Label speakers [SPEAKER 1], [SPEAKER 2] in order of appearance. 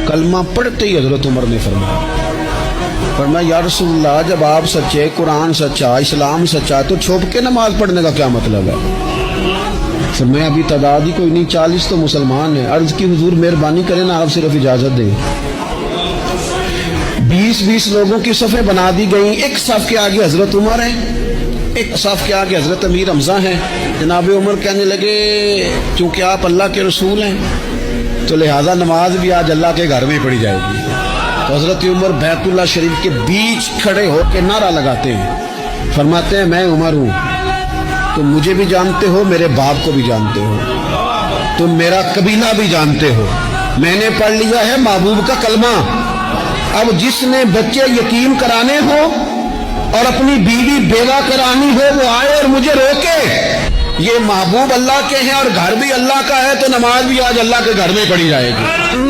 [SPEAKER 1] कलमा पढ़ते ही हजरत उमर ने फरमाया या रसूलल्लाह, जब आप सच्चे, कुरान सच्चा, इस्लाम सच्चा, तो छुप के नमाज पढ़ने का क्या मतलब है? फरमाया अभी तादाद ही कोई नहीं, 40 तो मुसलमान है। अर्ज की हुजूर मेहरबानी करें ना, आप सिर्फ इजाजत दें। 20-20 लोगों की सफ़ें बना दी गई। एक सफ के आगे हजरत उमर है, एक सफ के आगे हजरत अमीर हमजा है। जनाब उमर कहने लगे क्योंकि आप अल्लाह के रसूल हैं तो लिहाजा नमाज भी आज अल्लाह के घर में पढ़ी जाएगी। तो हजरत उमर बैतुल्लाह शरीफ के बीच खड़े होकर नारा लगाते हैं, फरमाते हैं मैं उमर हूँ, तुम मुझे भी जानते हो, मेरे बाप को भी जानते हो, तुम मेरा कबीला भी जानते हो, मैंने पढ़ लिया है महबूब का कलमा। अब जिसने बच्चे यतीम कराने हो और अपनी बीवी बेवा करानी हो वो आए और मुझे रोके। ये महबूब अल्लाह के हैं और घर भी अल्लाह का है, तो नमाज भी आज अल्लाह के घर में पढ़ी जाएगी।